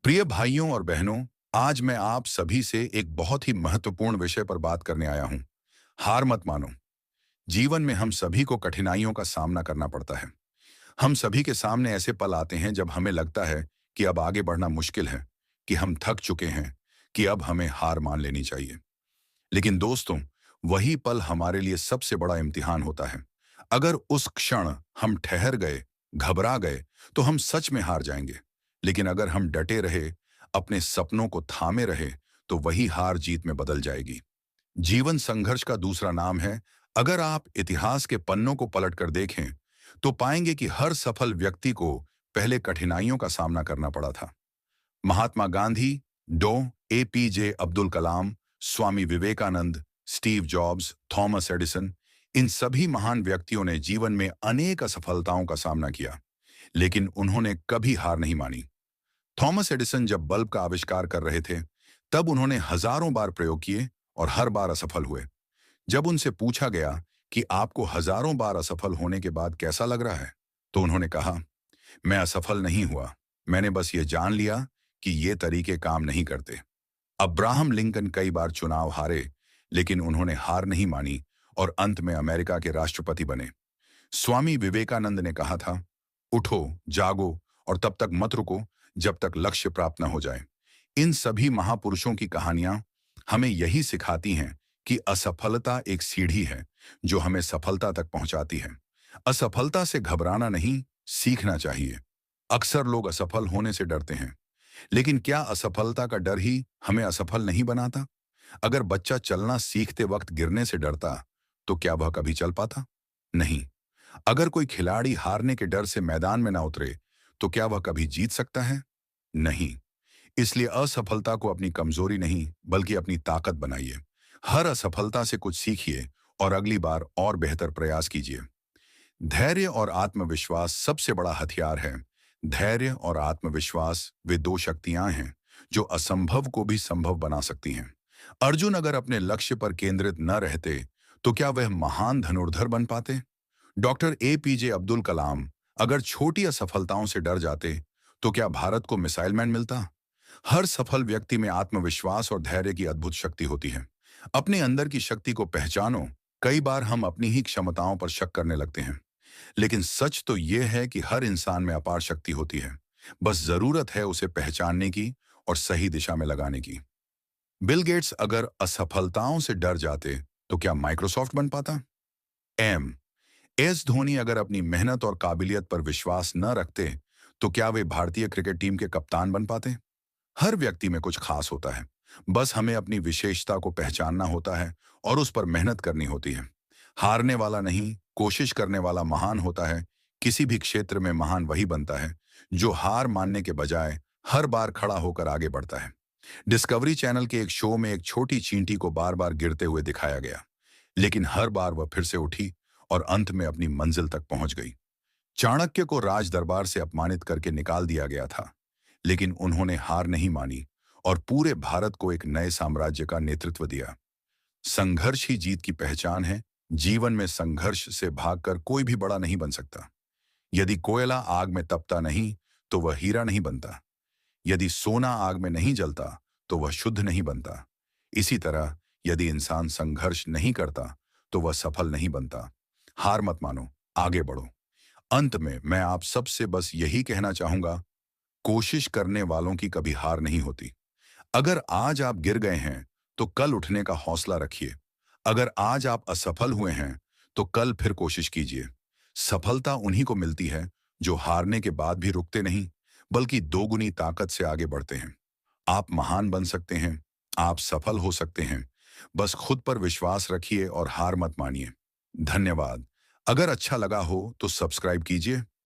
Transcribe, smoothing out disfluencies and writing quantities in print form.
प्रिय भाइयों और बहनों, आज मैं आप सभी से एक बहुत ही महत्वपूर्ण विषय पर बात करने आया हूं। हार मत मानो। जीवन में हम सभी को कठिनाइयों का सामना करना पड़ता है। हम सभी के सामने ऐसे पल आते हैं जब हमें लगता है कि अब आगे बढ़ना मुश्किल है, कि हम थक चुके हैं, कि अब हमें हार मान लेनी चाहिए। लेकिन दोस्तों, वही पल हमारे लिए सबसे बड़ा इम्तिहान होता है। अगर उस क्षण हम ठहर गए, घबरा गए, तो हम सच में हार जाएंगे। लेकिन अगर हम डटे रहे, अपने सपनों को थामे रहे, तो वही हार जीत में बदल जाएगी। जीवन संघर्ष का दूसरा नाम है। अगर आप इतिहास के पन्नों को पलटकर देखें, तो पाएंगे कि हर सफल व्यक्ति को पहले कठिनाइयों का सामना करना पड़ा था। महात्मा गांधी, डो, APJ Abdul Kalam, Swami Vivekananda, Steve Jobs, Thomas Edison, इन सभी महान व्यक्तियों ने जीवन में अनेक असफलताओं का सामना किया, लेकिन उन्होंने कभी हार नहीं मानी। थॉमस एडिसन जब बल्ब का आविष्कार कर रहे थे, तब उन्होंने हजारों बार प्रयोग किए और हर बार असफल हुए। जब उनसे पूछा गया कि आपको हजारों बार असफल होने के बाद कैसा लग रहा है, तो उन्होंने कहा, मैं असफल नहीं हुआ, मैंने बस ये जान लिया कि ये तरीके काम नहीं करते। अब्राहम लिंकन कई बार चुनाव हारे, लेकिन उन्होंने हार नहीं मानी और अंत में अमेरिका के राष्ट्रपति बने। स्वामी विवेकानंद ने कहा था, उठो, जागो और तब तक मत रुको जब तक लक्ष्य प्राप्त न हो जाए। इन सभी महापुरुषों की कहानियां हमें यही सिखाती हैं कि असफलता एक सीढ़ी है जो हमें सफलता तक पहुंचाती है। असफलता से घबराना नहीं, सीखना चाहिए। अक्सर लोग असफल होने से डरते हैं, लेकिन क्या असफलता का डर ही हमें असफल नहीं बनाता? अगर बच्चा चलना सीखते वक्त गिरने से डरता, तो क्या वह कभी चल पाता? नहीं। अगर कोई खिलाड़ी हारने के डर से मैदान में ना उतरे, तो क्या वह कभी जीत सकता है? नहीं। इसलिए असफलता को अपनी कमजोरी नहीं, बल्कि अपनी ताकत बनाइए। हर असफलता से कुछ सीखिए और अगली बार और बेहतर प्रयास कीजिए। धैर्य और आत्मविश्वास सबसे बड़ा हथियार है। धैर्य और आत्मविश्वास वे दो शक्तियां हैं जो असंभव को भी संभव बना सकती हैं। अर्जुन अगर अपने लक्ष्य पर केंद्रित न रहते, तो क्या वह महान धनुर्धर बन पाते? डॉक्टर एपीजे अब्दुल कलाम अगर छोटी असफलताओं से डर जाते, तो क्या भारत को मिसाइल मैन मिलता? हर सफल व्यक्ति में आत्मविश्वास और धैर्य की अद्भुत शक्ति होती है। अपने अंदर की शक्ति को पहचानो। कई बार हम अपनी ही क्षमताओं पर शक करने लगते हैं, लेकिन सच तो यह है कि हर इंसान में अपार शक्ति होती है। बस जरूरत है उसे पहचानने की और सही दिशा में लगाने की। बिल गेट्स अगर असफलताओं से डर जाते, तो क्या माइक्रोसॉफ्ट बन पाता? एम एस धोनी अगर अपनी मेहनत और काबिलियत पर विश्वास न रखते, तो क्या वे भारतीय क्रिकेट टीम के कप्तान बन पाते? हर व्यक्ति में कुछ खास होता है। बस हमें अपनी विशेषता को पहचानना होता है और उस पर मेहनत करनी होती है। हारने वाला नहीं, कोशिश करने वाला महान होता है। किसी भी क्षेत्र में महान वही बनता है जो हार मानने के बजाय हर बार खड़ा होकर आगे बढ़ता है। डिस्कवरी चैनल के एक शो में एक छोटी चींटी को बार बार गिरते हुए दिखाया गया, लेकिन हर बार वह फिर से उठी और अंत में अपनी मंजिल तक पहुंच गई। चाणक्य को राज दरबार से अपमानित करके निकाल दिया गया था, लेकिन उन्होंने हार नहीं मानी और पूरे भारत को एक नए साम्राज्य का नेतृत्व दिया। संघर्ष ही जीत की पहचान है। जीवन में संघर्ष से भागकर कोई भी बड़ा नहीं बन सकता। यदि कोयला आग में तपता नहीं, तो वह हीरा नहीं बनता। यदि सोना आग में नहीं जलता, तो वह शुद्ध नहीं बनता। इसी तरह यदि इंसान संघर्ष नहीं करता, तो वह सफल नहीं बनता। हार मत मानो, आगे बढ़ो। अंत में मैं आप सबसे बस यही कहना चाहूंगा, कोशिश करने वालों की कभी हार नहीं होती। अगर आज आप गिर गए हैं, तो कल उठने का हौसला रखिए। अगर आज आप असफल हुए हैं, तो कल फिर कोशिश कीजिए। सफलता उन्हीं को मिलती है जो हारने के बाद भी रुकते नहीं, बल्कि दोगुनी ताकत से आगे बढ़ते हैं। आप महान बन सकते हैं, आप सफल हो सकते हैं। बस खुद पर विश्वास रखिए और हार मत मानिए। धन्यवाद। अगर अच्छा लगा हो तो सब्सक्राइब कीजिए।